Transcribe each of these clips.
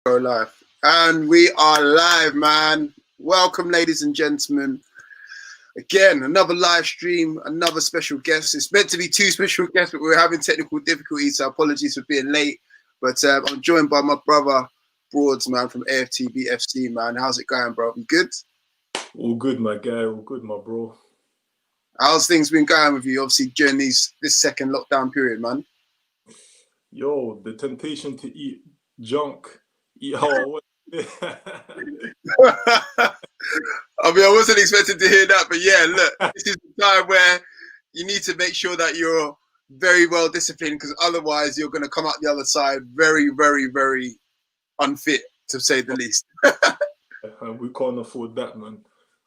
Go live. And we are live, man. Welcome, ladies and gentlemen. Again, another live stream, another special guest. It's meant to be two special guests, but we're having technical difficulties, so apologies for being late. But I'm joined by my brother, Broadz, man, from AFTV FC, man. How's it going, bro? You good? All good, my guy. All good, my bro. How's things been going with you, obviously, during this second lockdown period, man? Yo, the temptation to eat junk, eat how I mean, I wasn't expecting to hear that, but yeah, look, this is the time where you need to make sure that you're very well disciplined, because otherwise you're going to come out the other side very, very, very unfit, to say the least. We can't afford that, man.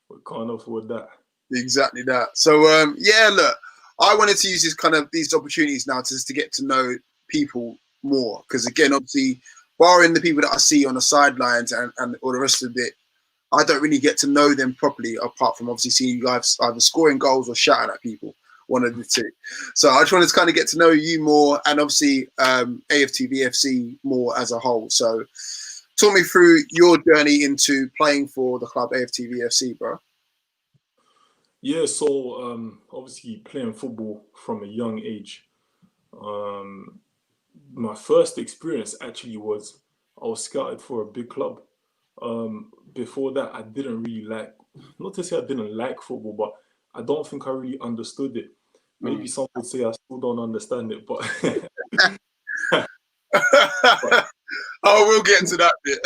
We can't afford that. Exactly that. So, yeah, look, I wanted to use these opportunities now to get to know people more, because again, obviously, barring the people that I see on the sidelines and all the rest of it, I don't really get to know them properly, apart from obviously seeing you guys either scoring goals or shouting at people, one of the two. So I just wanted to kind of get to know you more, and obviously AFTV FC more as a whole. So talk me through your journey into playing for the club AFTV FC, bro. Yeah, so obviously playing football from a young age. My first experience actually was I was scouted for a big club. Before that, I didn't really not to say I didn't like football, but I don't think I really understood it. Maybe some would say I still don't understand it, but oh, we'll get into that bit.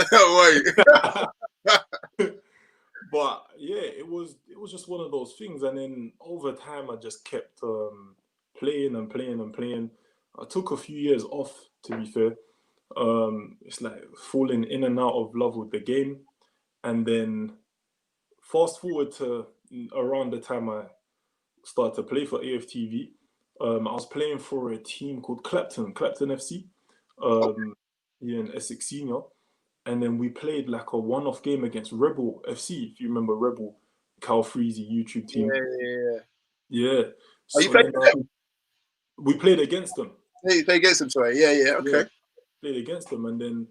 Wait. But yeah, it was just one of those things, and then over time I just kept playing and playing and playing. I took a few years off, to be fair. It's like falling in and out of love with the game. And then fast forward to around the time I started to play for AFTV, I was playing for a team called Clapton FC, here in Essex Senior. And then we played like a one-off game against Rebel FC, if you remember Rebel, Cal Freezy YouTube team. Yeah. So you played them? We played against them. Yeah, you played against them, sorry. Yeah, okay. Yeah, played against them, and then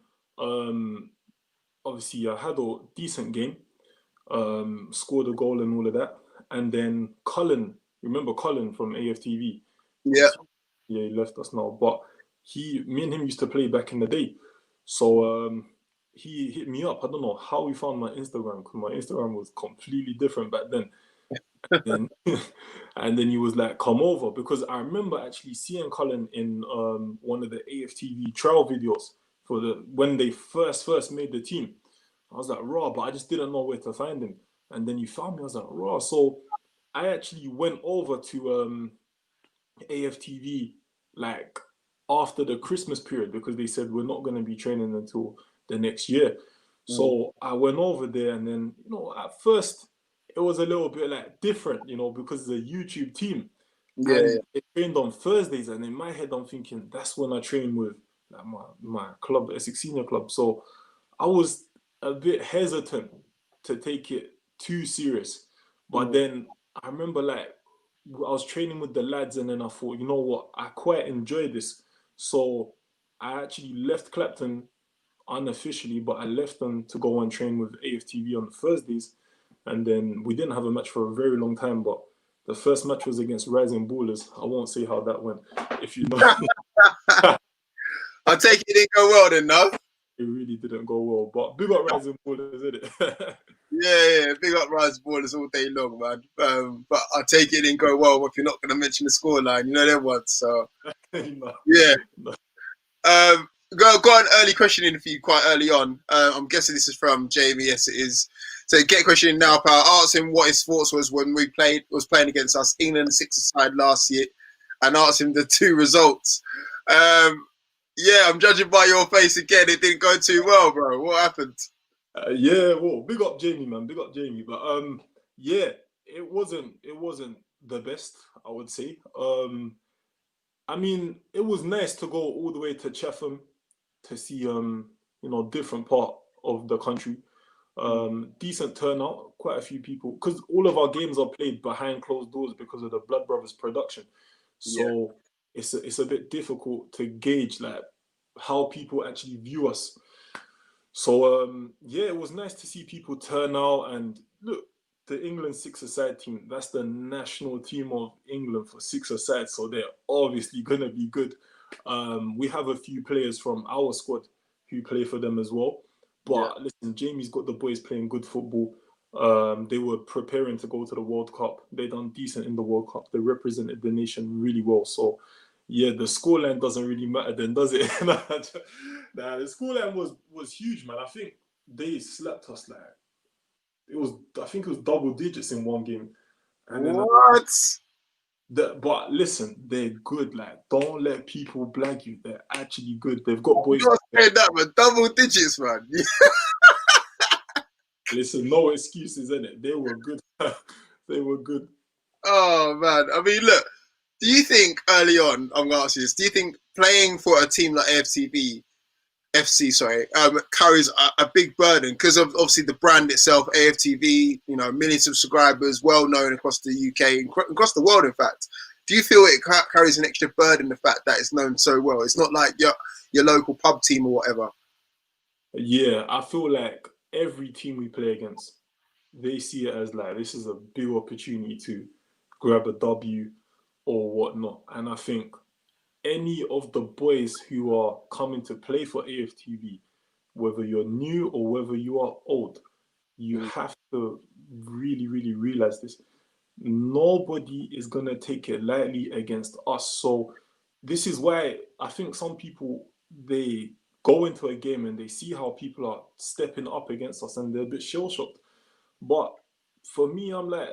obviously I had a decent game, scored a goal and all of that. And then Cullen, remember Cullen from AFTV? Yeah. Yeah, he left us now, but me and him used to play back in the day. So he hit me up. I don't know how he found my Instagram, because my Instagram was completely different back then. And then he was like, come over, because I remember actually seeing Cullen in one of the AFTV trial videos for when they first made the team. I was like, raw, but I just didn't know where to find him. And then you found me. I was like, raw. So I actually went over to AFTV like after the Christmas period, because they said we're not going to be training until the next year. So I went over there, and then, at first it was a little bit like different, because it's a YouTube team. And it trained on Thursdays, and in my head I'm thinking that's when I train with like my club, Essex Senior Club. So I was a bit hesitant to take it too serious. But then I remember like I was training with the lads, and then I thought, you know what, I quite enjoy this. So I actually left Clapton unofficially, but I left them to go and train with AFTV on Thursdays. And then we didn't have a match for a very long time, but the first match was against Rising Ballers. I won't say how that went, if you know. I take it didn't go well then, no? It really didn't go well, but big up Rising Ballers, isn't it? Yeah, big up Rising Ballers all day long, man. But I take it didn't go well if you're not going to mention the scoreline. You know them ones, so yeah. Go on, early questioning for you quite early on. I'm guessing this is from Jamie. Yes, it is. So get a question in now, pal. Ask him what his thoughts was when we was playing against us, England side last year, and asked him the two results. Yeah, I'm judging by your face again. It didn't go too well, bro. What happened? Yeah, well, big up Jamie, man. Big up Jamie. But yeah, it wasn't the best, I would say. I mean, it was nice to go all the way to Chatham to see different part of the country. Decent turnout, quite a few people, because all of our games are played behind closed doors because of the Blud Bruvvas production. So it's a bit difficult to gauge like how people actually view us. So yeah, it was nice to see people turn out and look. The England six-a-side team, that's the national team of England for six-a-side, so they're obviously going to be good. We have a few players from our squad who play for them as well. But listen, Jamie's got the boys playing good football. They were preparing to go to the World Cup. They done decent in the World Cup. They represented the nation really well. So, yeah, the scoreline doesn't really matter then, does it? Nah, the scoreline was huge, man. I think they slapped us like, I think it was double digits in one game. And what? But listen, they're good. Like, don't let people blag you. They're actually good. They've got boys. You're saying that, but double digits, man. Listen, no excuses, innit? They were good. They were good. Oh man, I mean, look. Do you think early on? I'm gonna ask you this. Do you think playing for a team like AFTV FC, carries a big burden because of obviously the brand itself, AFTV, millions of subscribers, well known across the UK, across the world, in fact. Do you feel it carries an extra burden, the fact that it's known so well? It's not like your local pub team or whatever. Yeah, I feel like every team we play against, they see it as like, this is a big opportunity to grab a W or whatnot. And I think any of the boys who are coming to play for AFTV, whether you're new or whether you are old, you have to really, really realize this. Nobody is going to take it lightly against us. So this is why I think some people, they go into a game and they see how people are stepping up against us and they're a bit shell-shocked. But for me, I'm like,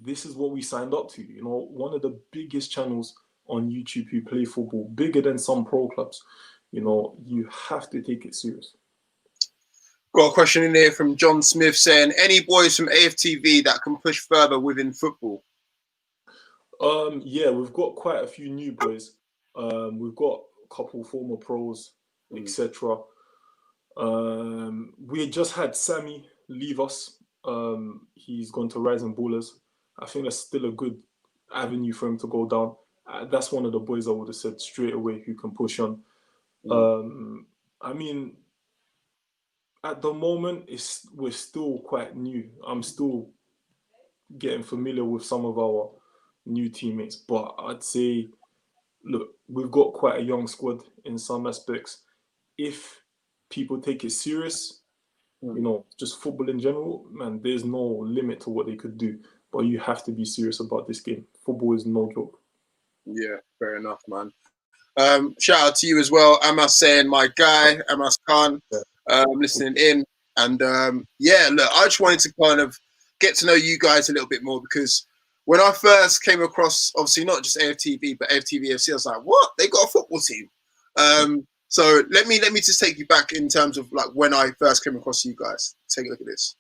this is what we signed up to. One of the biggest channels on YouTube who play football, bigger than some pro clubs. You have to take it serious. Got a question in here from John Smith saying, any boys from AFTV that can push further within football? Yeah, we've got quite a few new boys. We've got a couple former pros, etc. We just had Sammy leave us. He's gone to Rising Ballers. I think that's still a good avenue for him to go down. That's one of the boys I would have said straight away who can push on. I mean, at the moment, we're still quite new. I'm still getting familiar with some of our new teammates, but I'd say, look, we've got quite a young squad in some aspects. If people take it serious, just football in general, man, there's no limit to what they could do. But you have to be serious about this game. Football is no joke. Yeah, fair enough, man. Shout out to you as well. Amas saying, my guy, Amas Khan, listening in. And look, I just wanted to kind of get to know you guys a little bit more, because when I first came across, obviously not just AFTV, but AFTV FC, I was like, what? They got a football team. So let me just take you back in terms of like when I first came across you guys. Take a look at this.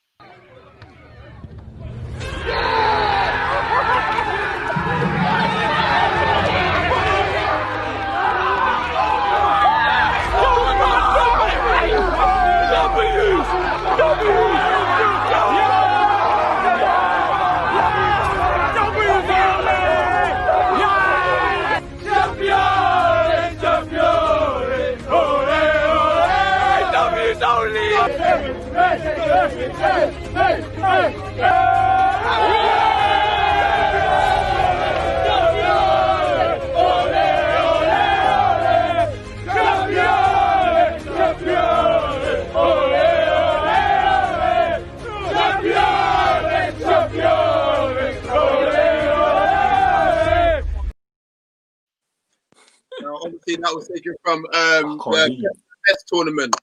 Obviously, that was taken from the best tournament.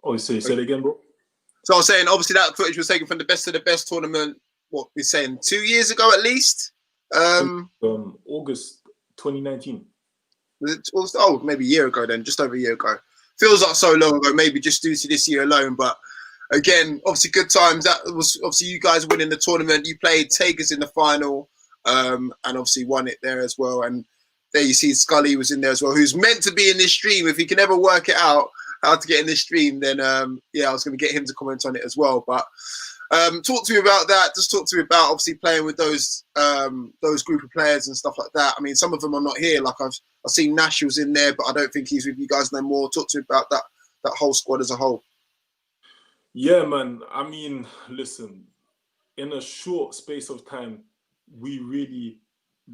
Oh, say that again, bro. So I was saying, obviously, that footage was taken from the best of the best tournament. What we're saying, 2 years ago at least. August 2019. Oh, maybe a year ago then, just over a year ago. Feels like so long ago, maybe just due to this year alone. But again, obviously, good times. That was obviously you guys winning the tournament. You played Tigers in the final, and obviously won it there as well. And there you see Scully was in there as well, who's meant to be in this stream. If he can ever work it out how to get in this stream, then I was going to get him to comment on it as well. But talk to me about that. Just talk to me about obviously playing with those group of players and stuff like that. I mean, some of them are not here. Like I've seen Nash was in there, but I don't think he's with you guys no more. Talk to me about that whole squad as a whole. Yeah, man. I mean, listen, in a short space of time, we really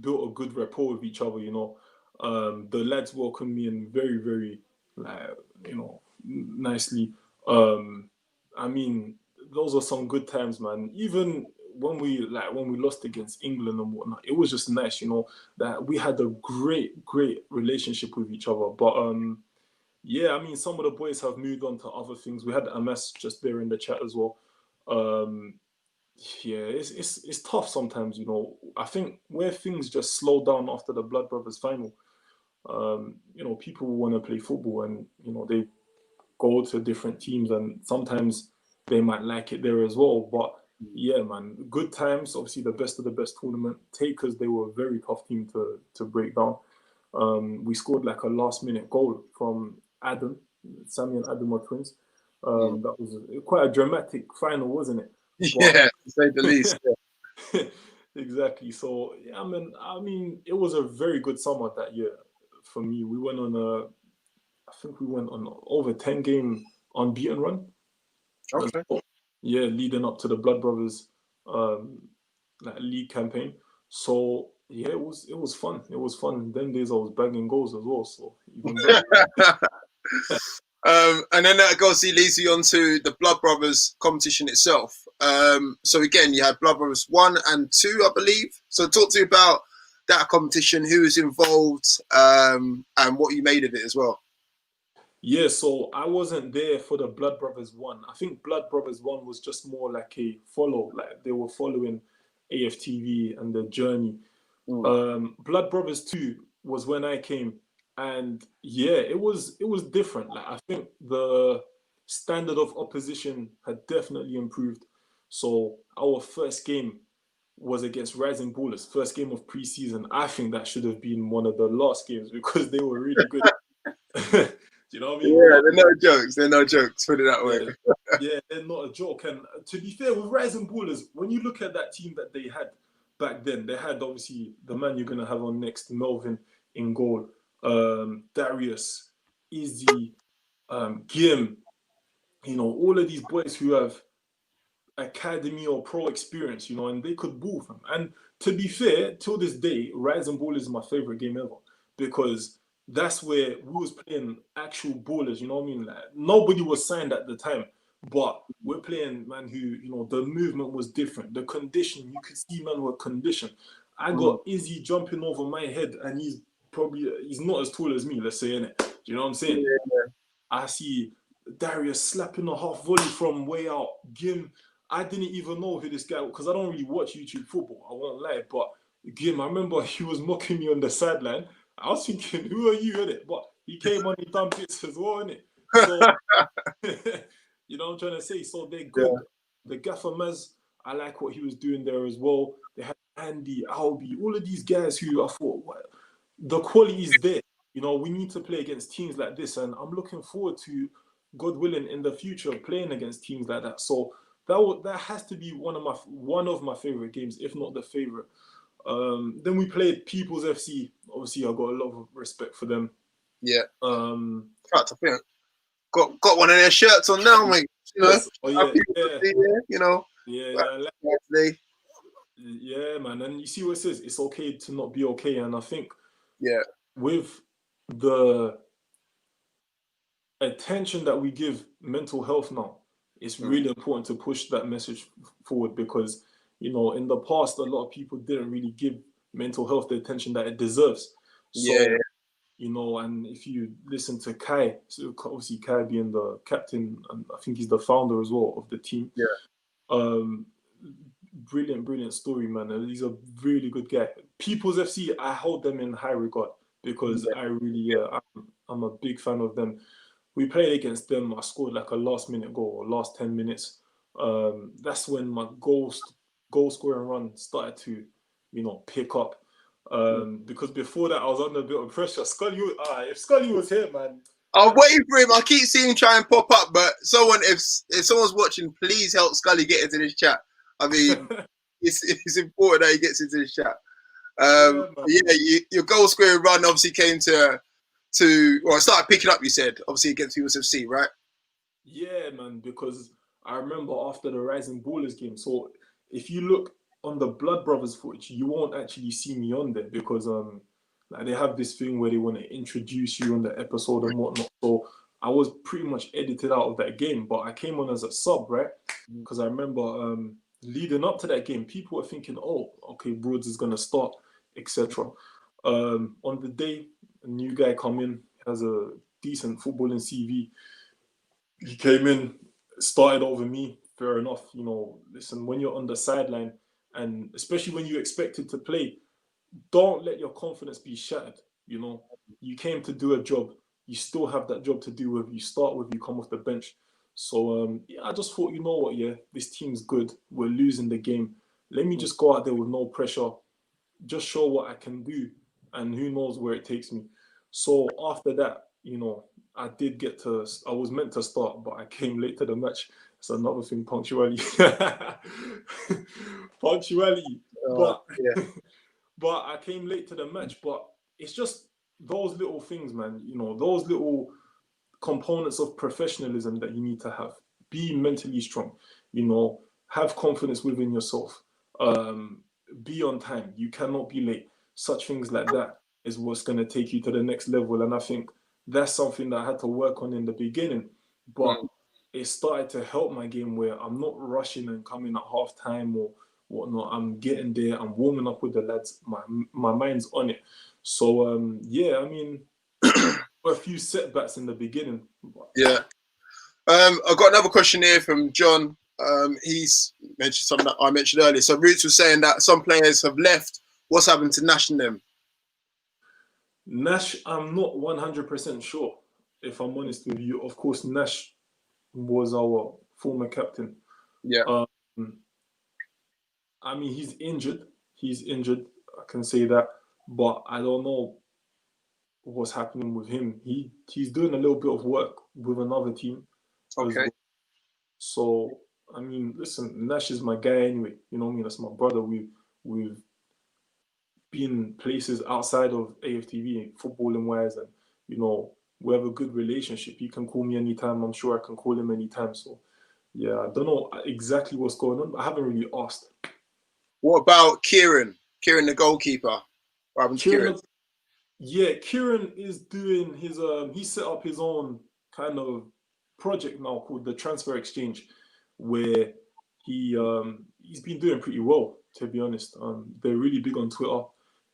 built a good rapport with each other, you know. The lads welcomed me in very, very, like, you know, nicely. Um, I mean, those are some good times, man. Even when we lost against England and whatnot, it was just nice, you know, that we had a great, great relationship with each other. But yeah, I mean, some of the boys have moved on to other things. We had MS just there in the chat as well. Um, yeah, it's tough sometimes, you know. I think where things just slow down after the Blood Brothers final, you know, people want to play football and, you know, they go to different teams and sometimes they might like it there as well. But yeah, man, good times. Obviously, the best of the best tournament. Takers, they were a very tough team to break down. We scored like a last minute goal from Adam. Sammy and Adam were twins. Mm. That was quite a dramatic final, wasn't it? But Yeah, to say the least. Yeah. exactly. So yeah, I mean, it was a very good summer that year for me. We went on I think we went on over 10-game unbeaten run. Okay. Yeah, leading up to the Blood Brothers like league campaign. So yeah, it was fun. It was fun. Them days I was banging goals as well. So even better. And then that obviously leads you on to the Blood Brothers competition itself. So again, you had Blood Brothers 1 and 2, I believe. So talk to me about that competition, who was involved, and what you made of it as well. Yeah, so I wasn't there for the Blood Brothers 1. I think Blood Brothers 1 was just more like a follow, like they were following AFTV and the journey. Blood Brothers 2 was when I came, and yeah, it was different. Like I think the standard of opposition had definitely improved. So our first game was against Rising Ballers, first game of preseason. I think that should have been one of the last games because they were really good. Do you know what I mean? Yeah, But they're no jokes. They're no jokes. Put it that way. yeah, yeah, they're not a joke. And to be fair, with Rising Ballers, when you look at that team that they had back then, they had obviously the man you're gonna have on next, Melvin in goal, Darius, Izzy, Gim. You know, all of these boys who have academy or pro experience, you know, and they could ball them. And to be fair, till this day, Rising Ballers is my favorite game ever because that's where we was playing actual ballers. You know what I mean? Like nobody was signed at the time, but we're playing man who, you know, the movement was different, the condition, you could see man were conditioned. I got Izzy jumping over my head, and he's not as tall as me. Let's say, innit? Do you know what I'm saying? Yeah. I see Darius slapping a half volley from way out. Gim, I didn't even know who this guy was because I don't really watch YouTube football. I won't lie, but Gim, I remember he was mocking me on the sideline. I was thinking, who are you, innit? But he came on, he done bits as well, innit? So, you know what I'm trying to say? So they're good. Yeah. The Gaffer Maz, I like what he was doing there as well. They had Andy, Albie, all of these guys who I thought, what? The quality is there. You know, we need to play against teams like this, and I'm looking forward to, God willing, in the future playing against teams like that. So that has to be one of my favorite games, if not the favorite. Then we played People's FC. Obviously, I got a lot of respect for them. Yeah. Um, I think got one of their shirts on now, mate. You know, yes. Oh yeah, you know. yeah. Yeah, man. And you see what it says? It's okay to not be okay. And I think with the attention that we give mental health now, it's really important to push that message forward because, you know, in the past, a lot of people didn't really give mental health the attention that it deserves. So, you know, and if you listen to Kai, so obviously Kai being the captain, and I think he's the founder as well of the team. Brilliant story, man. He's a really good guy. People's FC, I hold them in high regard because I really, I'm a big fan of them. We played against them. I scored like a last minute goal or last 10 minutes. That's when my goal scoring run started to, you know, pick up. Because before that, I was under a bit of pressure. Scully, if Scully was here, man. I'm waiting for him. I keep seeing him try and pop up, but if someone's watching, please help Scully get into this chat. I mean, it's important that he gets into this chat. Your goal scoring run obviously came to well, it started picking up. You said obviously against People's FC, right? Yeah, man, because I remember after the Rising Ballers game. So if you look on the Blud Bruvvas footage, you won't actually see me on there because like they have this thing where they want to introduce you on the episode and whatnot. So I was pretty much edited out of that game, but I came on as a sub, right? Because I remember leading up to that game, people were thinking, oh, okay, Broadz is gonna start, etc. On the day, a new guy come in, has a decent footballing CV. He came in, started over me. Fair enough, you know. Listen, when you're on the sideline, and especially when you expected to play, don't let your confidence be shattered. You know, you came to do a job. You still have that job to do whether you start, whether you come off the bench. So yeah, I just thought, you know what, yeah, this team's good. We're losing the game. Let me just go out there with no pressure, just show what I can do, and who knows where it takes me. So after that, you know, I was meant to start, but I came late to the match. It's another thing, punctuality. Punctuality. Yeah. But I came late to the match. But it's just those little things, man. You know, those little components of professionalism that you need to have. Be mentally strong. You know, have confidence within yourself. Be on time. You cannot be late. Such things like that is what's going to take you to the next level. And I think that's something that I had to work on in the beginning. But it started to help my game where I'm not rushing and coming at half time or whatnot. I'm getting there. I'm warming up with the lads. My mind's on it. So, yeah, I mean, a few setbacks in the beginning. Yeah. I've got another question here from John. He's mentioned something that I mentioned earlier. So Roots was saying that some players have left. What's happened to Nash and them? Nash, I'm not 100% sure, if I'm honest with you. Of course, Nash was our former captain. Yeah. I mean, he's injured. I can say that. But I don't know what's happening with him. He's doing a little bit of work with another team. Okay. Well. So, I mean, listen, Nash is my guy anyway. You know what I mean? That's my brother. We've been places outside of AFTV, footballing wise, and, you know, we have a good relationship. He can call me anytime. I'm sure I can call him anytime. So, yeah, I don't know exactly what's going on, but I haven't really asked. What about Kieran? Kieran, the goalkeeper. What happened to Kieran? Yeah, Kieran is doing his, he set up his own kind of project now called the Transfer Exchange, where he's been doing pretty well, to be honest. They're really big on Twitter.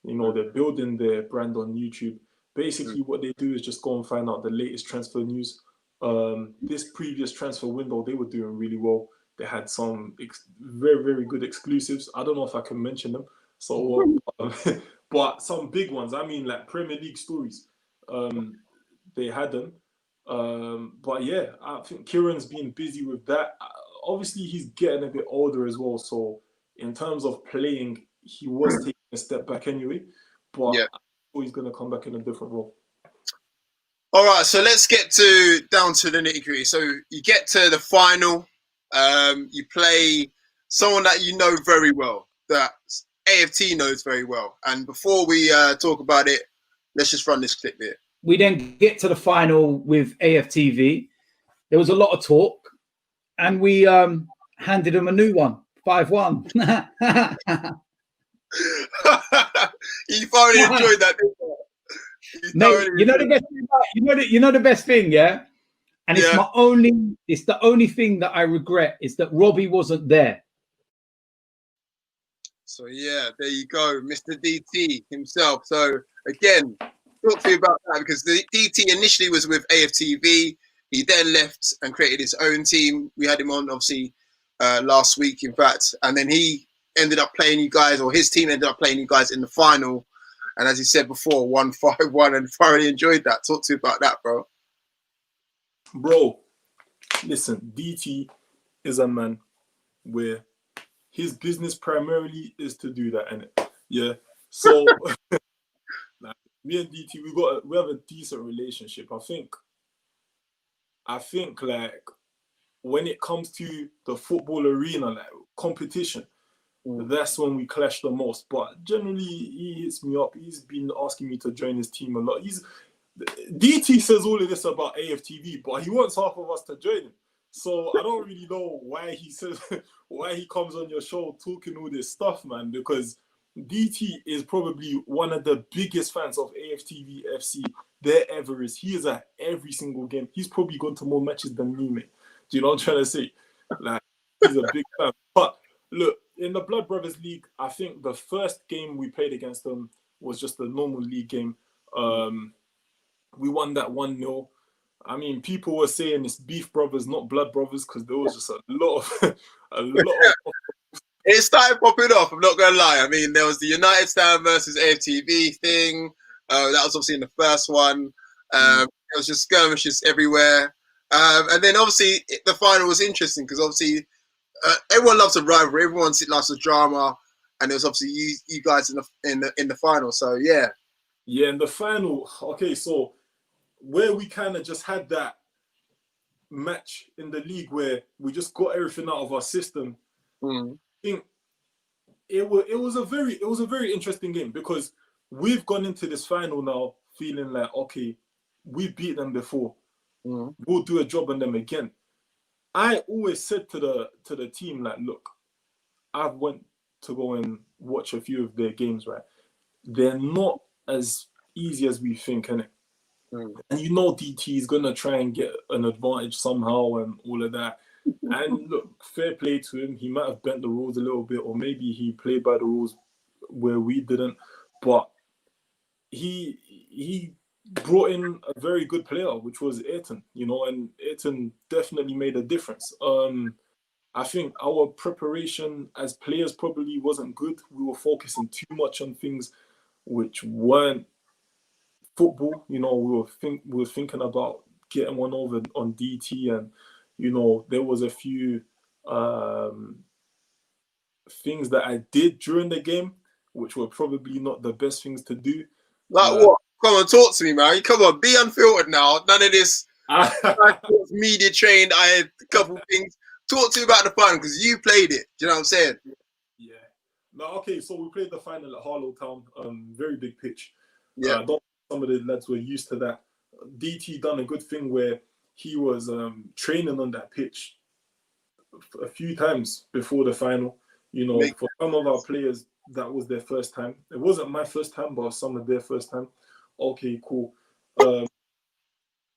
You know, they're building their brand on YouTube. Basically, what they do is just go and find out the latest transfer news. This previous transfer window, they were doing really well. They had some very, very good exclusives. I don't know if I can mention them. So, but some big ones. I mean, like Premier League stories. They had them. But yeah, I think Kieran's been busy with that. Obviously, he's getting a bit older as well. So in terms of playing, he was taking a step back anyway. But yeah, he's going to come back in a different role. All right, so let's get down to the nitty-gritty. So you get to the final. You play someone that you know very well, that AFT knows very well. And before we talk about it, let's just run this clip here. We then get to the final with AFTV. There was a lot of talk, and we handed them a new one, 5-1. You thoroughly enjoyed that. Mate, you know the best thing, you know the best thing, yeah? And it's it's the only thing that I regret is that Robbie wasn't there. So yeah, there you go, Mr. DT himself. So again, talk to you about that, because the DT initially was with AFTV. He then left and created his own team. We had him on obviously last week, in fact, and then he ended up playing you guys, or his team ended up playing you guys in the final. And as he said before, 1-5-1, and thoroughly enjoyed that. Talk to you about that, bro. Bro, listen, DT is a man where his business primarily is to do that, innit? Yeah. So like, me and DT, we have a decent relationship. I think like when it comes to the football arena, like competition, that's when we clash the most. But generally, he hits me up. He's been asking me to join his team a lot. DT says all of this about AFTV, but he wants half of us to join him. So I don't really know why he says why he comes on your show talking all this stuff, man. Because DT is probably one of the biggest fans of AFTV FC there ever is. He is at every single game. He's probably gone to more matches than me, mate. Do you know what I'm trying to say? Like, he's a big fan. But look, in the Blud Bruvvas League, I think the first game we played against them was just a normal league game. We won that 1-0. I mean, people were saying it's Beef Brothers, not Blud Bruvvas, because there was just a lot of It started popping off. I'm not gonna lie. I mean, there was the United Stand versus AFTV thing. That was obviously in the first one. There was just skirmishes everywhere. And then obviously the final was interesting because obviously everyone loves a rivalry. Everyone loves a drama, and it was obviously you guys in the final. So yeah. Yeah, in the final. Okay, so where we kind of just had that match in the league where we just got everything out of our system. I think it was a very interesting game because we've gone into this final now feeling like, okay, we beat them before. We'll do a job on them again. I always said to the team, like, look, I've went to go and watch a few of their games, right? They're not as easy as we think, innit? And you know DT is going to try and get an advantage somehow and all of that. And look, fair play to him. He might have bent the rules a little bit, or maybe he played by the rules where we didn't. But he brought in a very good player, which was Ayrton, you know, and Ayrton definitely made a difference. I think our preparation as players probably wasn't good. We were focusing too much on things which weren't football. You know, we were thinking about getting one over on DT, and you know, there was a few things that I did during the game which were probably not the best things to do. Like what? Come on, talk to me, man. Come on, be unfiltered now. None of this media trained. I had a couple of things. Talk to me about the final because you played it. Do you know what I'm saying? Yeah. No, okay, so we played the final at Harlow Town. Very big pitch. Yeah. Some of the lads were used to that. DT done a good thing where he was training on that pitch a few times before the final. You know, for some of our players, that was their first time. It wasn't my first time, but some of their first time. Okay, cool.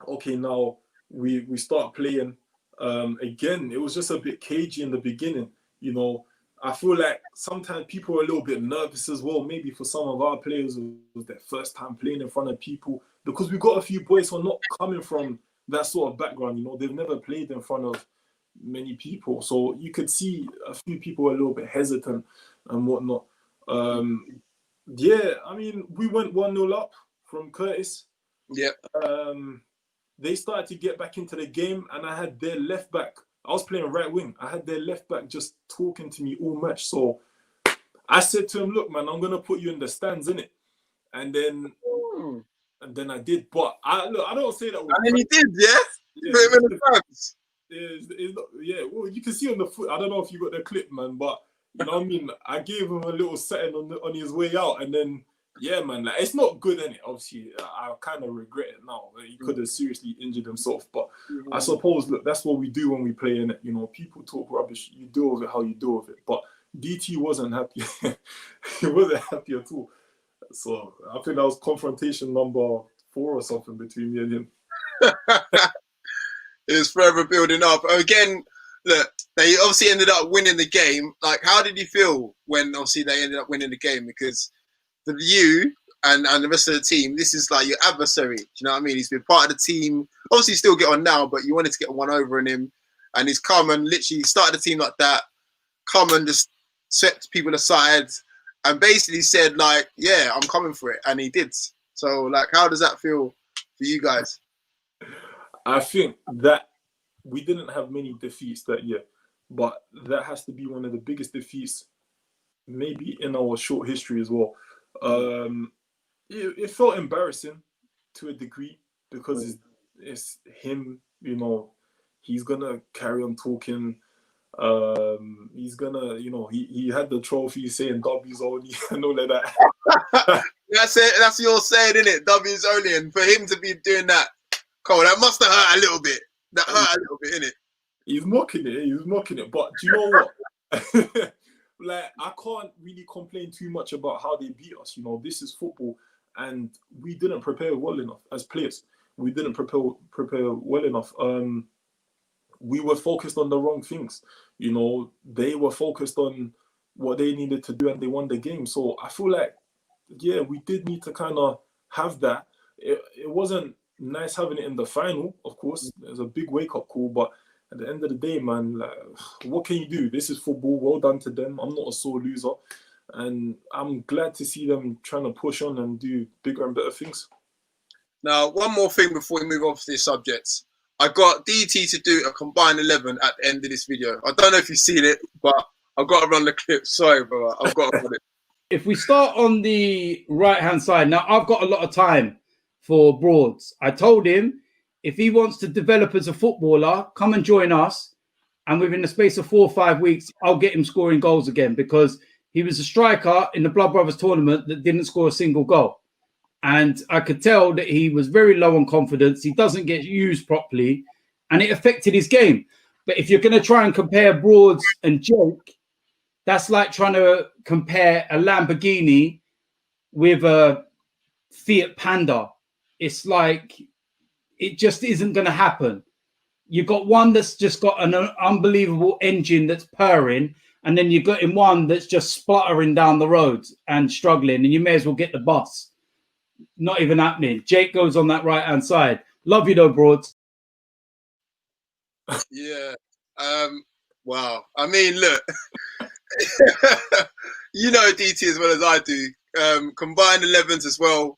Okay, now we start playing. Again, it was just a bit cagey in the beginning. You know, I feel like sometimes people are a little bit nervous as well. Maybe for some of our players, it was their first time playing in front of people, because we got a few boys who are not coming from that sort of background. You know, they've never played in front of many people, so you could see a few people a little bit hesitant and whatnot. Yeah, I mean, we went 1-0 up from Curtis. Yeah. They started to get back into the game, and I had their left back. I was playing right wing. I had their left back just talking to me all match. So I said to him, "Look, man, I'm gonna put you in the stands, innit?" And then I did. But I don't say that. And then he did, yeah. Put him in the stands. Yeah, well, you can see on the foot. I don't know if you got the clip, man, but you know what I mean. I gave him a little setting on his way out, and then yeah, man, like, it's not good, innit? Obviously, I kind of regret it now. He could have seriously injured himself, but I suppose, look, that's what we do when we play, innit? You know, people talk rubbish. You deal with it how you deal with it. But DT wasn't happy. He wasn't happy at all. So I think that was confrontation number 4 or something between me and him. It's forever building up. Again, look, they obviously ended up winning the game. Like, how did you feel when obviously they ended up winning the game? Because for you and the rest of the team, this is like your adversary. Do you know what I mean? He's been part of the team. Obviously, still get on now, but you wanted to get one over on him. And he's come and literally started the team like that, come and just swept people aside and basically said, like, yeah, I'm coming for it. And he did. So, like, how does that feel for you guys? I think that we didn't have many defeats that year, but that has to be one of the biggest defeats maybe in our short history as well. It felt embarrassing to a degree because it's him, you know, he's gonna carry on talking. He's gonna, you know, he had the trophy saying W's only and all of that. That's it. That's your saying, isn't it? W's only, and for him to be doing that, come on, that must have hurt a little bit. That hurt a little bit, innit? He's mocking it. He's mocking it. But do you know what? Like, I can't really complain too much about how they beat us. You know, this is football, and we didn't prepare well enough as players. We didn't prepare well enough. We were focused on the wrong things. You know, they were focused on what they needed to do, and they won the game. So I feel like, yeah, we did need to kind of have that. It wasn't nice having it in the final, of course. It was a big wake-up call, but at the end of the day, man, like, what can you do? This is football. Well done to them. I'm not a sore loser. And I'm glad to see them trying to push on and do bigger and better things. Now, one more thing before we move on to this subject. I got DT to do a combined 11 at the end of this video. I don't know if you've seen it, but I've got to run the clip. Sorry, brother. I've got to run it. If we start on the right-hand side, now I've got a lot of time for Broadz. I told him if he wants to develop as a footballer, come and join us. And within the space of 4 or 5 weeks, I'll get him scoring goals again, because he was a striker in the Blud Bruvvas tournament that didn't score a single goal. And I could tell that he was very low on confidence. He doesn't get used properly, and it affected his game. But if you're going to try and compare Broadz and Jake, that's like trying to compare a Lamborghini with a Fiat Panda. It's like, it just isn't going to happen. You've got one that's just got an unbelievable engine that's purring, and then you've got in one that's just spluttering down the road and struggling, and you may as well get the bus. Not even happening. Jake goes on that right-hand side. Love you though, Broadz. Yeah. Wow. I mean, look, you know DT as well as I do. Combined 11s as well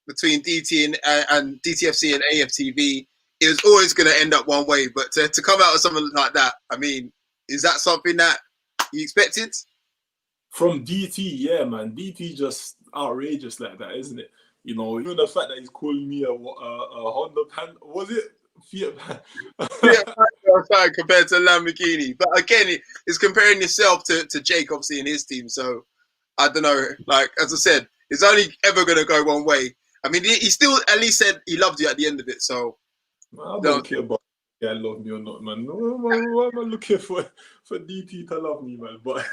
between DT and DTFC and AFTV. It was always going to end up one way, but to come out with something like that, I mean, is that something that you expected? From DT, yeah, man. DT just outrageous like that, isn't it? You know, even the fact that he's calling me a Honda Pan, was it? Fiat Pan compared to Lamborghini. But again, it's comparing yourself to Jake, obviously, in his team. So, I don't know. Like, as I said, it's only ever going to go one way. I mean, he still at least said he loved you at the end of it. So, I don't care about yeah, love me or not, man. Why am I looking for DT to love me, man? But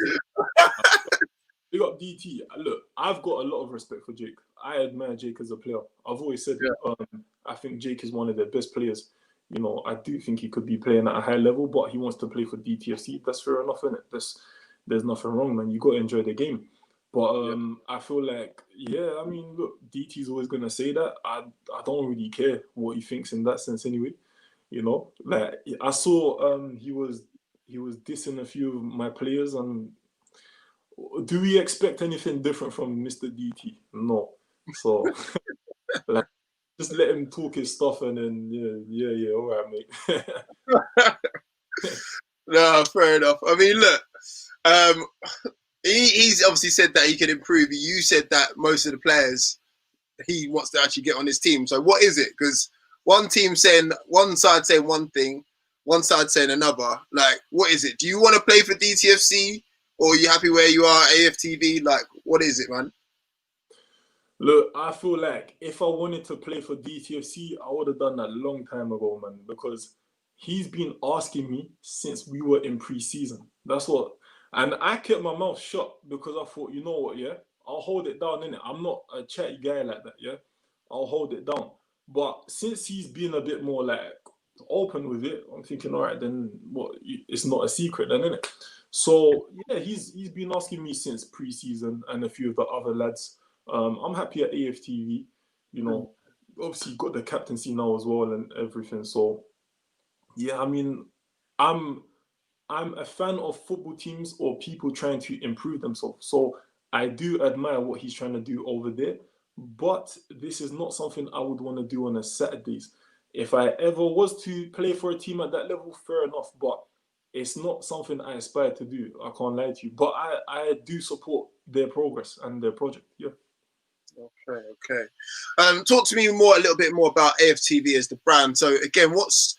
we got DT. Look, I've got a lot of respect for Jake. I admire Jake as a player. I've always said I think Jake is one of their best players. You know, I do think he could be playing at a high level, but he wants to play for DTFC. That's fair enough, isn't it? There's nothing wrong, man. You got to enjoy the game. But I feel like, yeah, I mean, look, DT's always going to say that. I don't really care what he thinks in that sense anyway. You know, like I saw he was dissing a few of my players, and do we expect anything different from Mr. DT? No. So like, just let him talk his stuff, and then yeah, all right, mate. No, fair enough. I mean, look, he's obviously said that he can improve. You said that most of the players he wants to actually get on his team. So what is it? Because one side saying one thing, one side saying another. Like, what is it? Do you want to play for DTFC, or are you happy where you are, AFTV? Like, what is it, man? Look, I feel like if I wanted to play for DTFC, I would have done that a long time ago, man, because he's been asking me since we were in pre-season. That's what. And I kept my mouth shut because I thought, you know what, yeah, I'll hold it down, innit? I'm not a chatty guy like that, yeah? I'll hold it down. But since he's been a bit more like open with it, I'm thinking, all right, then what? It's not a secret then, innit? So, yeah, he's been asking me since pre-season, and a few of the other lads. I'm happy at AFTV, you know, obviously got the captaincy now as well and everything. So, yeah, I mean, I'm a fan of football teams or people trying to improve themselves. So I do admire what he's trying to do over there. But this is not something I would want to do on a Saturdays. If I ever was to play for a team at that level, fair enough. But it's not something I aspire to do. I can't lie to you. But I do support their progress and their project. Yeah. Okay. Talk to me a little bit more about AFTV as the brand. So again, what's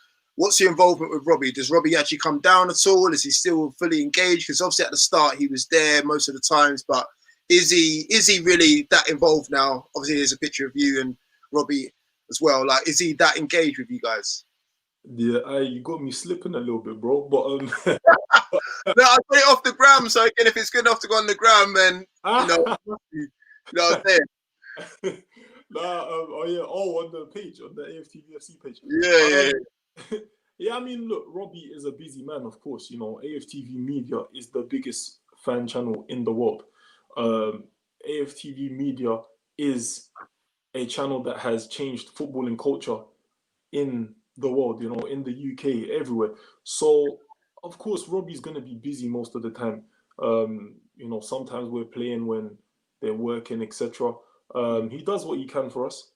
your involvement with Robbie? Does Robbie actually come down at all? Is he still fully engaged? Because obviously at the start he was there most of the times, but is he really that involved now? Obviously there's a picture of you and Robbie as well. Like, is he that engaged with you guys? Yeah, you got me slipping a little bit, bro. But No, I put it off the gram. So again, if it's good enough to go on the gram, then you know what I'm saying. on the page, on the AFTV FC page. Yeah. Yeah, I mean, look, Robbie is a busy man, of course. AFTV Media is the biggest fan channel in the world. AFTV Media is a channel that has changed footballing culture in the world, in the UK, everywhere. So, of course, Robbie's going to be busy most of the time. Sometimes we're playing when they're working, etc. He does what he can for us,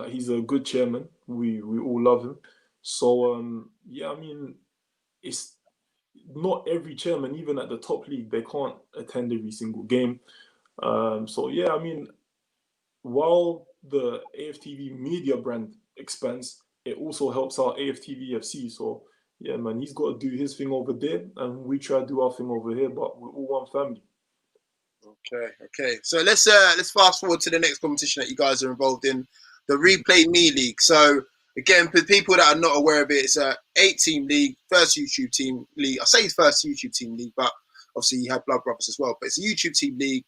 He's a good chairman. We all love him. So, I mean, it's not every chairman, even at the top league, they can't attend every single game. I mean, while the AFTV media brand expands, it also helps our AFTV FC. So, yeah, man, he's got to do his thing over there, and we try to do our thing over here, but we're all one family. Okay. So let's fast forward to the next competition that you guys are involved in, the ReplayMe League. So again, for people that are not aware of it, it's a 8-team league, first YouTube team league. I say first YouTube team league, but obviously you have Blud Bruvvas as well. But it's a YouTube team league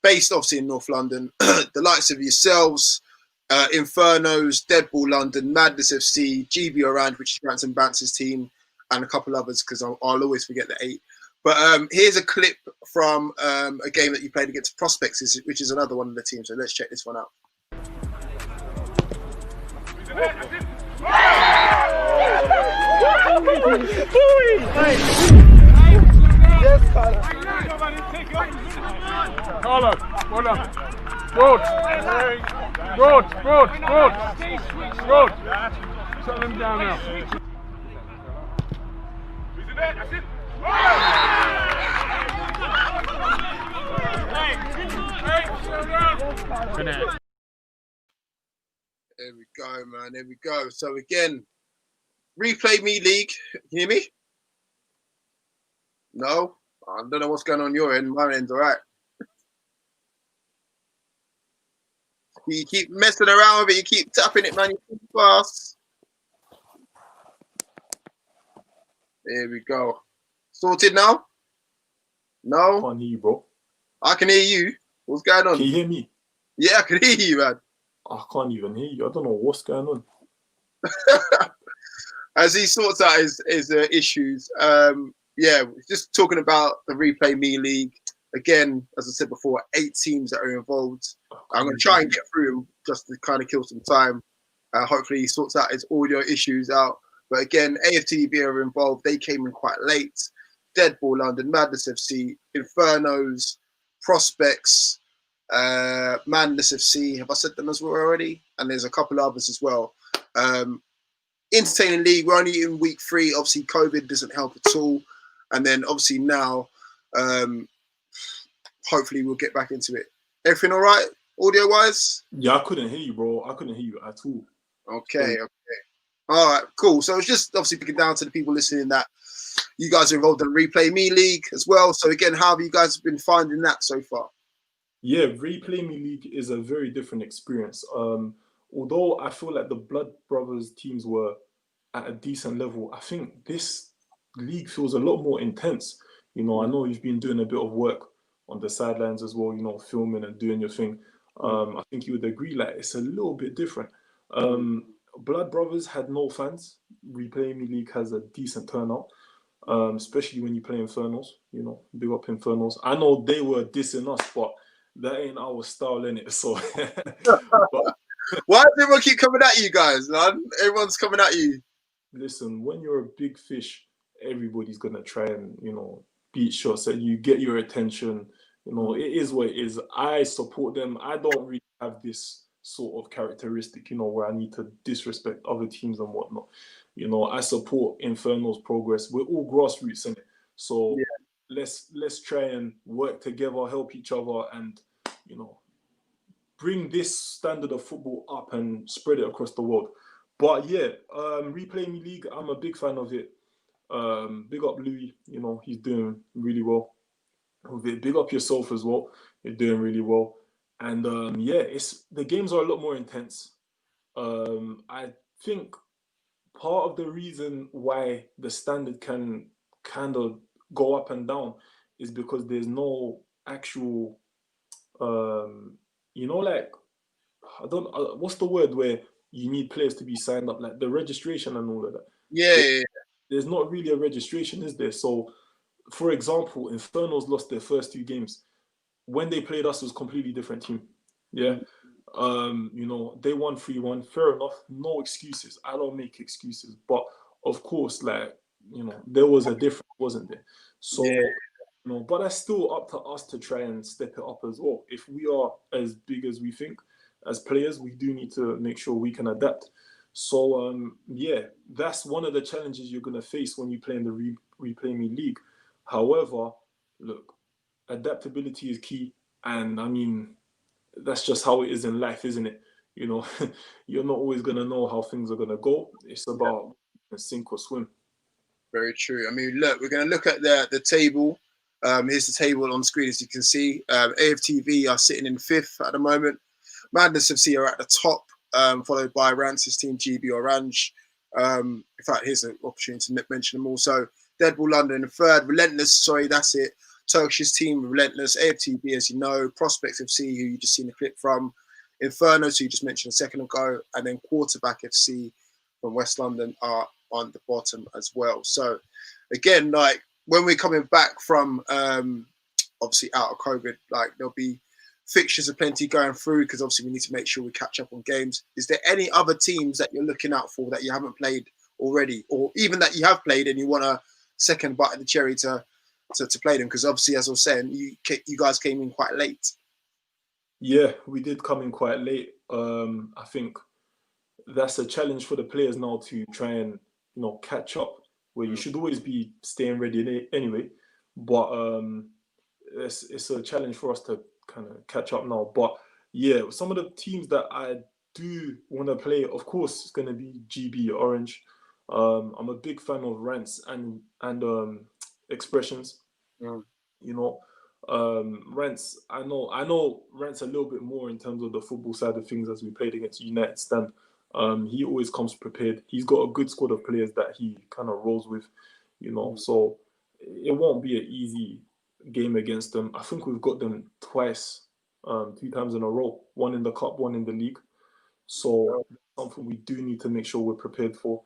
based obviously in North London. The likes of yourselves, Infernos, Deadball London, Madness FC, GB Orange, which is Branson Bantz's team, and a couple others because I'll always forget the 8. But here's a clip from a game that you played against Prospects, which is another one of the teams. So let's check this one out. Broadz. Shut them down now. There we go, man. There we go. So again, ReplayMe League. Can you hear me? No? I don't know what's going on your end. My end's all right. You keep messing around with it. You keep tapping it, man. You keep fast. There we go. Sorted now? No? I can't hear you, bro. I can hear you. What's going on? Can you hear me? Yeah, I can hear you, man. I can't even hear you. I don't know what's going on. As he sorts out his issues, just talking about the ReplayMe League. Again, as I said before, 8 teams that are involved. I'm going to try and get through them just to kind of kill some time. Hopefully he sorts out his audio issues out. But again, AFTV are involved. They came in quite late. Deadball London, Madness FC, Infernos, Prospects, Madness FC. Have I said them as well already? And there's a couple others as well. Entertaining league. We're only in week 3. Obviously, COVID doesn't help at all. And then obviously now, hopefully we'll get back into it. Everything all right, audio wise? Yeah, I couldn't hear you, bro. I couldn't hear you at all. Okay. All right, cool. So it's just obviously picking down to the people listening that you guys are involved in the ReplayMe League as well. So again, how have you guys been finding that so far? Yeah, ReplayMe League is a very different experience. Although I feel like the Blud Bruvvas teams were at a decent level, I think this league feels a lot more intense. I know you've been doing a bit of work on the sidelines as well, filming and doing your thing. I think you would agree, like, it's a little bit different. Blud Bruvvas had no fans. ReplayMe League has a decent turnout, especially when you play Infernos. Big up Infernos. I know they were dissing us, but that ain't our style, innit? So, why does everyone keep coming at you guys, man? Everyone's coming at you. Listen, when you're a big fish, everybody's gonna try and beat shots at you, get your attention. It is what it is. I support them. I don't really have this sort of characteristic, where I need to disrespect other teams and whatnot. I support Inferno's progress. We're all grassroots in it. So let's try and work together, help each other, and bring this standard of football up and spread it across the world. But yeah, ReplayMe League, I'm a big fan of it. Big up Louis, he's doing really well with it. Big up yourself as well. You're doing really well. And the games are a lot more intense. I think part of the reason why the standard can kind of go up and down is because there's no actual, like, I don't, what's the word where you need players to be signed up, like the registration and all of that. Yeah. There's not really a registration, is there? So, for example, Inferno's lost their first 2 games. When they played us, it was a completely different team. Yeah. They won 3-1. Fair enough. No excuses. I don't make excuses. But of course, like, there was a difference, wasn't there? So, but that's still up to us to try and step it up as well. If we are as big as we think, as players, we do need to make sure we can adapt. So, that's one of the challenges you're going to face when you play in the ReplayMe League. However, look, adaptability is key. And I mean, that's just how it is in life, isn't it? You're not always going to know how things are going to go. It's about sink or swim. Very true. I mean, look, we're going to look at the table. Here's the table on screen, as you can see. AFTV are sitting in 5th at the moment. Madness FC are at the top, followed by Rance's team, GB Orange. In fact, here's an opportunity to mention them also. Deadball London in 3rd. Relentless, sorry, that's it. Turkish's team, Relentless. AFTV, as you know. Prospects FC, who you just seen the clip from. Inferno, who you just mentioned a second ago. And then Quarterback FC from West London are on the bottom as well. So, again, like, when we're coming back from, obviously, out of COVID, like, there'll be fixtures are plenty going through because obviously we need to make sure we catch up on games. Is there any other teams that you're looking out for that you haven't played already, or even that you have played and you want a second bite of the cherry to play them? Because obviously, as I was saying, you guys came in quite late. Yeah, we did come in quite late. I think that's a challenge for the players now to try and catch up. Where you should always be staying ready anyway, but it's a challenge for us to kind of catch up now. But yeah, some of the teams that I do want to play, of course, it's going to be GB Orange. I'm a big fan of Rants and Expressions. Rants, I know Rants a little bit more in terms of the football side of things, as we played against United Stand. He always comes prepared. He's got a good squad of players that he kind of rolls with, so it won't be an easy game against them. I think we've got them twice, 2 times in a row, one in the cup, one in the league. So something we do need to make sure we're prepared for.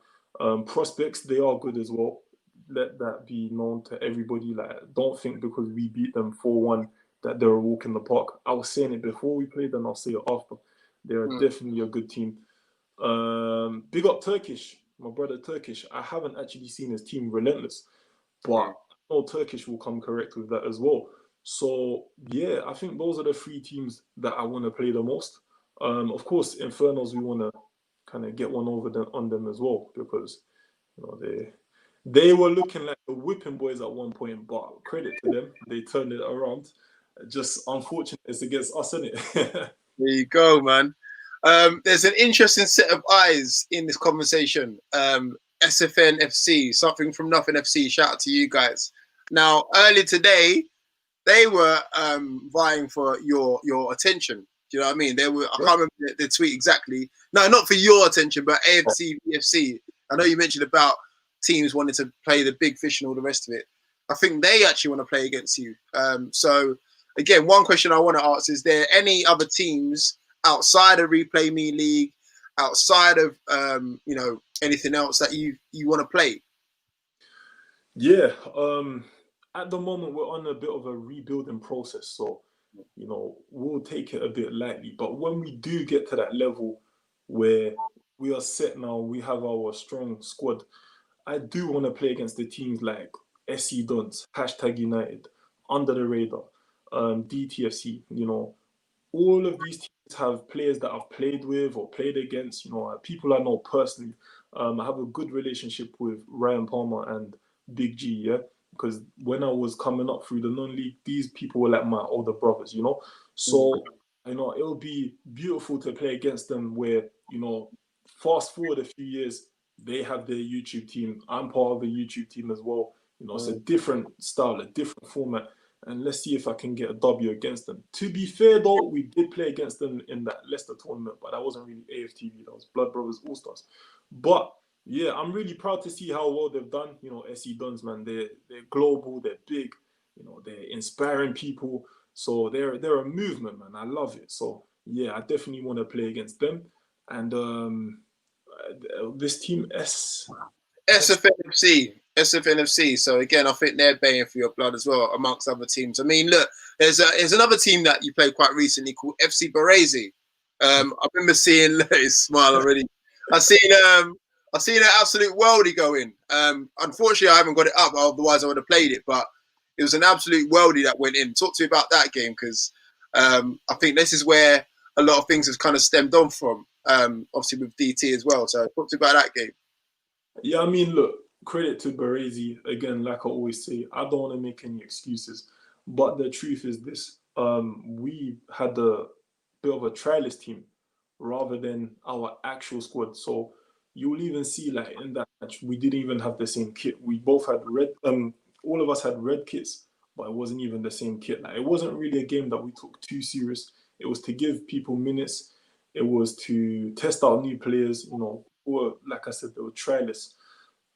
Prospects, they are good as well. Let that be known to everybody. Like, don't think because we beat them 4-1 that they're a walk in the park. I was saying it before we played, and I'll say it after. They're definitely a good team. Big up Turkish, my brother Turkish. I haven't actually seen his team, Relentless, but I know Turkish will come correct with that as well. So yeah, I think those are the 3 teams that I want to play the most. Of course, Infernos, we want to kind of get one over on them as well, because they were looking like the whipping boys at one point, but credit to them, they turned it around. Just unfortunate it's against us, isn't it? There you go, man. There's an interesting set of eyes in this conversation. SFN FC, something from nothing FC. Shout out to you guys. Now, earlier today, they were vying for your attention. Do you know what I mean? They were. I can't remember the tweet exactly. No, not for your attention, but AFTV FC. I know you mentioned about teams wanting to play the big fish and all the rest of it. I think they actually want to play against you. So, again, one question I want to ask: is there any other teams outside of ReplayMe League, outside of anything else that you want to play? Yeah, at the moment we're on a bit of a rebuilding process, so we'll take it a bit lightly. But when we do get to that level where we are set now, we have our strong squad, I do want to play against the teams like SC Dons, #United, Under the Radar, DTFC. All of these teams have players that I've played with or played against, people I know personally. I have a good relationship with Ryan Palmer and Big G, yeah? Because when I was coming up through the non-league, these people were like my older brothers, So, it'll be beautiful to play against them where, fast forward a few years, they have their YouTube team. I'm part of the YouTube team as well. It's a different style, a different format. And let's see if I can get a W against them. To be fair, though, we did play against them in that Leicester tournament, but that wasn't really AFTV. That was Blud Bruvvas All-Stars. But Yeah, I'm really proud to see how well they've done. You know, SE Dons, man, they're global, they're big, you know, they're inspiring people. So they're a movement, man. I love it. So yeah, I definitely want to play against them. And this team SFNFC. So again, I think they're baying for your blood as well, amongst other teams. I mean, look, there's another team that you played quite recently called FC Baresi. I remember seeing his smile already. I seen an absolute worldie going. Unfortunately, I haven't got it up. Otherwise, I would have played it. But it was an absolute worldie that went in. Talk to me about that game, because I think this is where a lot of things have kind of stemmed on from. Obviously with DT as well. So talk to me about that game. Yeah, I mean, look, credit to Baresi. Again, like I always say, I don't want to make any excuses. But the truth is this. We had a bit of a trialist team rather than our actual squad. So you'll even see, like, in that match, we didn't even have the same kit. We both had red, all of us had red kits, but it wasn't even the same kit. Like, it wasn't really a game that we took too serious. It was to give people minutes. It was to test out new players, you know, or like I said, they were trialists.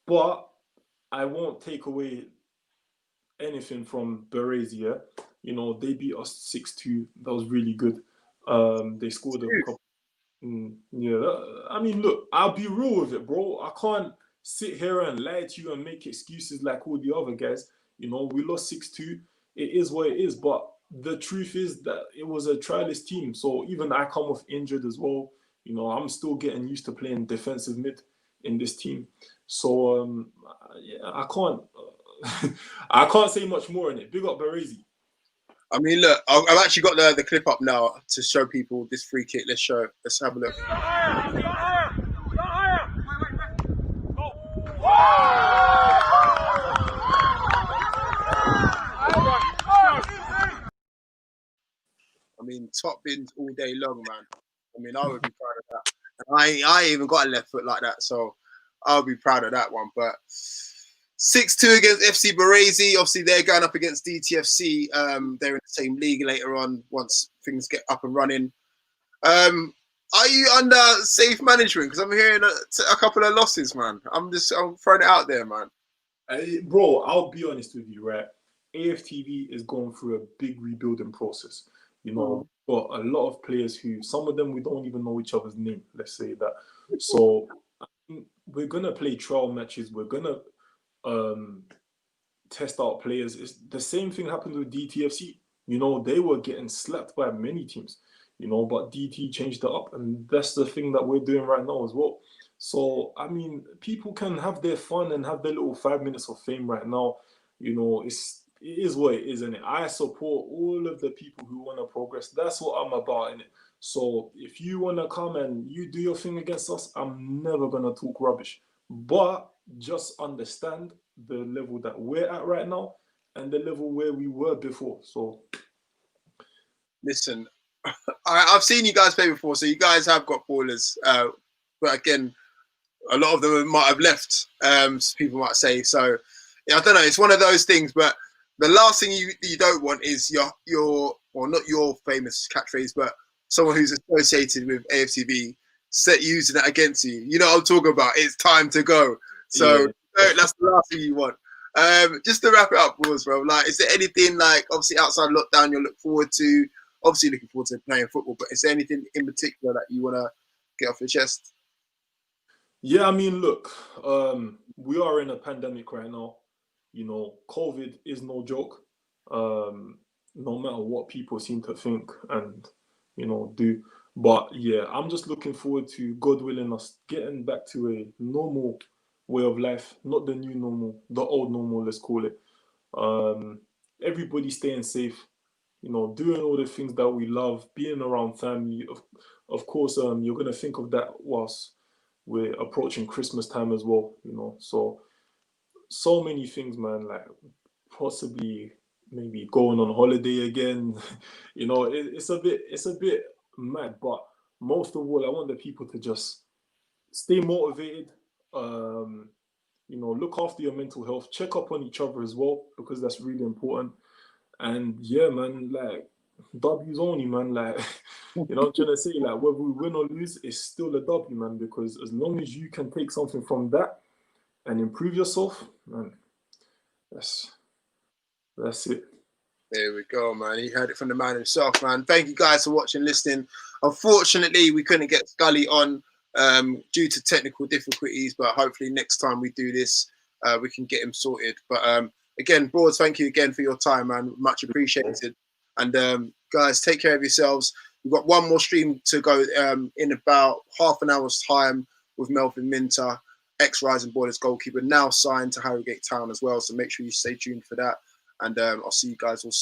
But I won't take away anything from Baresi, yeah? You know, they beat us 6-2. That was really good. They scored a couple. I mean, look, I'll be real with it, bro. I can't sit here and lie to you and make excuses like all the other guys. You know, we lost 6-2. It is what it is. But the truth is that it was a trialist team. So even I come off injured as well. You know, I'm still getting used to playing defensive mid in this team. So, yeah, I can't I can't say much more in it. Big up Baresi. I mean, look, I've actually got the clip up now to show people this free kick. Let's have a look. I mean, top bins all day long, man. I mean, I would be proud of that. And I ain't even got a left foot like that, so I'll be proud of that one. But 6-2 against FC Baresi. Obviously, they're going up against DTFC. They're in the same league later on once things get up and running. Are you under safe management? Because I'm hearing a couple of losses, man. I'm throwing it out there, man. Bro, I'll be honest with you, right? AFTV is going through a big rebuilding process. You know, but a lot of players who, some of them we don't even know each other's name. Let's say that. So we're gonna play trial matches. We're gonna test out players. It's the same thing happened with DTFC. You know, they were getting slapped by many teams. You know, but DT changed it up, and that's the thing that we're doing right now as well. So I mean, people can have their fun and have their little 5 minutes of fame right now. You know, it is what it is, isn't it? I support all of the people who want to progress. That's what I'm about, innit? So if you want to come and you do your thing against us, I'm never going to talk rubbish. But just understand the level that we're at right now and the level where we were before. So listen, I've seen you guys play before, so you guys have got ballers. But again, a lot of them might have left, people might say. So yeah, I don't know. It's one of those things, but the last thing you don't want is your well, not your famous catchphrase, but someone who's associated with AFTV using that against you. You know what I'm talking about? It's time to go. So yeah. That's the last thing you want. Just to wrap it up, Broadz, bro. Like, is there anything, like, obviously outside lockdown you look forward to? Obviously looking forward to playing football, but is there anything in particular that you want to get off your chest? Yeah, I mean, look, we are in a pandemic right now. You know, COVID is no joke. No matter what people seem to think and, you know, do. But yeah, I'm just looking forward to, God willing, us getting back to a normal way of life, not the new normal, the old normal, let's call it. Everybody staying safe, you know, doing all the things that we love, being around family. Of course, you're going to think of that whilst we're approaching Christmas time as well, you know. So many things, man, like possibly maybe going on holiday again. You know, it's a bit mad, but most of all, I want the people to just stay motivated, you know, look after your mental health, check up on each other as well, because that's really important. And yeah, man, like, W's only, man. Like, You know what I'm trying to say? Like, whether we win or lose, it's still a W, man, because as long as you can take something from that and improve yourself, man, that's it. There we go, man. He heard it from the man himself, man. Thank you guys for watching, listening. Unfortunately, we couldn't get Scully on due to technical difficulties, but hopefully next time we do this, we can get him sorted. But again, Broadz, thank you again for your time, man. Much appreciated. And guys, take care of yourselves. We've got one more stream to go in about half an hour's time with Melvin Minter, ex-Rising Borders goalkeeper, now signed to Harrogate Town as well. So make sure you stay tuned for that. And I'll see you guys all soon.